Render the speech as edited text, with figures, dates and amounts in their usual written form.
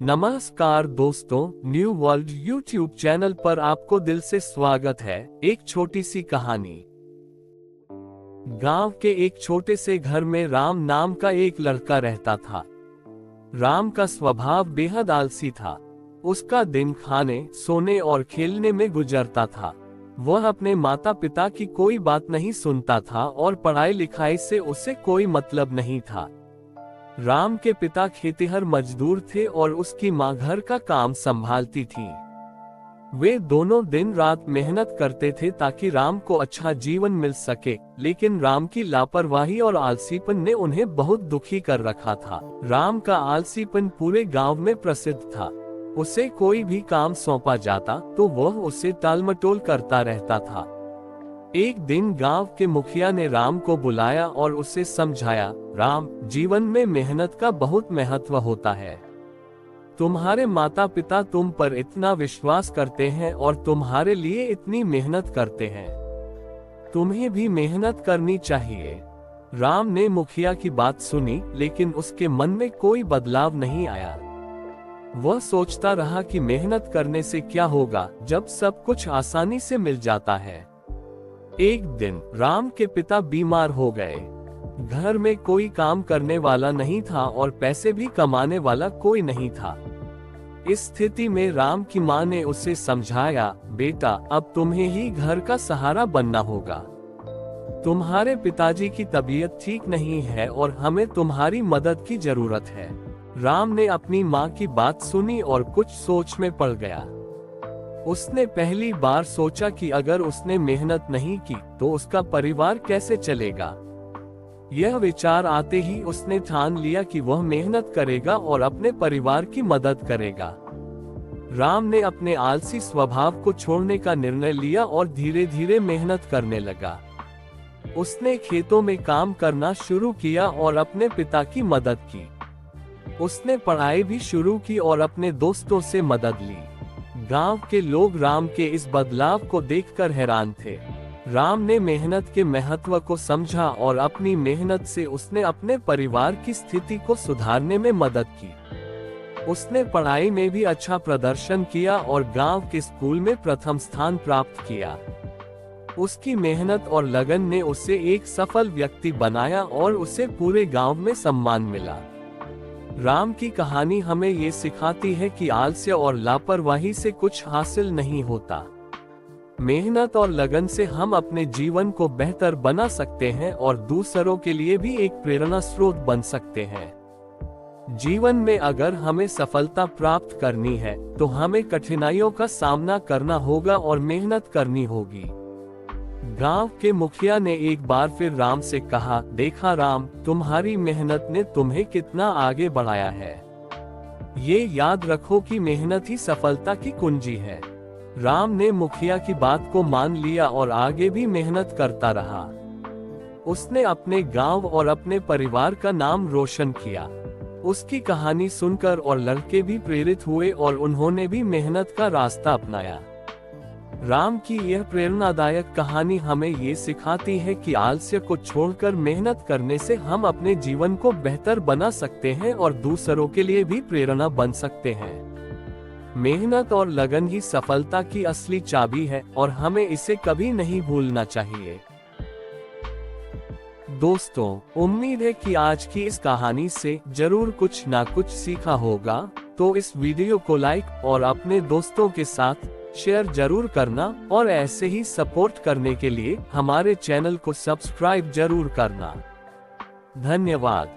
नमस्कार दोस्तों, new world YouTube channel पर आपको दिल से स्वागत है। एक छोटी सी कहानी। गांव के एक छोटे से घर में राम नाम का एक लड़का रहता था। राम का स्वभाव बेहद आलसी था। उसका दिन खाने, सोने और खेलने में गुजरता था। वह अपने माता पिता की कोई बात नहीं सुनता था और पढ़ाई लिखाई से उसे कोई मतलब नहीं था। राम के पिता खेतिहर मजदूर थे और उसकी माँ घर का काम संभालती थी। वे दोनों दिन रात मेहनत करते थे ताकि राम को अच्छा जीवन मिल सके, लेकिन राम की लापरवाही और आलसीपन ने उन्हें बहुत दुखी कर रखा था। राम का आलसीपन पूरे गांव में प्रसिद्ध था। उसे कोई भी काम सौंपा जाता तो वह उसे टालमटोल करता रहता था। एक दिन गांव के मुखिया ने राम को बुलाया और उसे समझाया, राम, जीवन में मेहनत का बहुत महत्व होता है। तुम्हारे माता पिता तुम पर इतना विश्वास करते हैं और तुम्हारे लिए इतनी मेहनत करते हैं। तुम्हें भी मेहनत करनी चाहिए। राम ने मुखिया की बात सुनी, लेकिन उसके मन में कोई बदलाव नहीं आया। वह सोचता रहा कि मेहनत करने से क्या होगा जब सब कुछ आसानी से मिल जाता है। एक दिन राम के पिता बीमार हो गए। घर में कोई काम करने वाला नहीं था और पैसे भी कमाने वाला कोई नहीं था। इस स्थिति में राम की माँ ने उसे समझाया, बेटा, अब तुम्हें ही घर का सहारा बनना होगा। तुम्हारे पिताजी की तबीयत ठीक नहीं है और हमें तुम्हारी मदद की जरूरत है। राम ने अपनी माँ की बात सुनी और कुछ सोच में पड़ गया। उसने पहली बार सोचा कि अगर उसने मेहनत नहीं की तो उसका परिवार कैसे चलेगा। यह विचार आते ही उसने ठान लिया कि वह मेहनत करेगा और अपने परिवार की मदद करेगा। राम ने अपने आलसी स्वभाव को छोड़ने का निर्णय लिया और धीरे धीरे मेहनत करने लगा। उसने खेतों में काम करना शुरू किया और अपने पिता की मदद की। उसने पढ़ाई भी शुरू की और अपने दोस्तों से मदद ली। गांव के लोग राम के इस बदलाव को देखकर हैरान थे। राम ने मेहनत के महत्व को समझा और अपनी मेहनत से उसने अपने परिवार की स्थिति को सुधारने में मदद की। उसने पढ़ाई में भी अच्छा प्रदर्शन किया और गांव के स्कूल में प्रथम स्थान प्राप्त किया। उसकी मेहनत और लगन ने उसे एक सफल व्यक्ति बनाया और उसे पूरे गांव में सम्मान मिला। राम की कहानी हमें ये सिखाती है कि आलस्य और लापरवाही से कुछ हासिल नहीं होता। मेहनत और लगन से हम अपने जीवन को बेहतर बना सकते हैं और दूसरों के लिए भी एक प्रेरणा स्रोत बन सकते हैं। जीवन में अगर हमें सफलता प्राप्त करनी है तो हमें कठिनाइयों का सामना करना होगा और मेहनत करनी होगी। गांव के मुखिया ने एक बार फिर राम से कहा, देखा राम, तुम्हारी मेहनत ने तुम्हें कितना आगे बढ़ाया है। ये याद रखो कि मेहनत ही सफलता की कुंजी है। राम ने मुखिया की बात को मान लिया और आगे भी मेहनत करता रहा। उसने अपने गांव और अपने परिवार का नाम रोशन किया। उसकी कहानी सुनकर और लड़के भी प्रेरित हुए और उन्होंने भी मेहनत का रास्ता अपनाया। राम की यह प्रेरणादायक कहानी हमें ये सिखाती है कि आलस्य को छोड़कर मेहनत करने से हम अपने जीवन को बेहतर बना सकते हैं और दूसरों के लिए भी प्रेरणा बन सकते हैं। मेहनत और लगन ही सफलता की असली चाबी है और हमें इसे कभी नहीं भूलना चाहिए। दोस्तों, उम्मीद है कि आज की इस कहानी से जरूर कुछ ना कुछ सीखा होगा। तो इस वीडियो को लाइक और अपने दोस्तों के साथ शेयर जरूर करना और ऐसे ही सपोर्ट करने के लिए हमारे चैनल को सब्सक्राइब जरूर करना। धन्यवाद।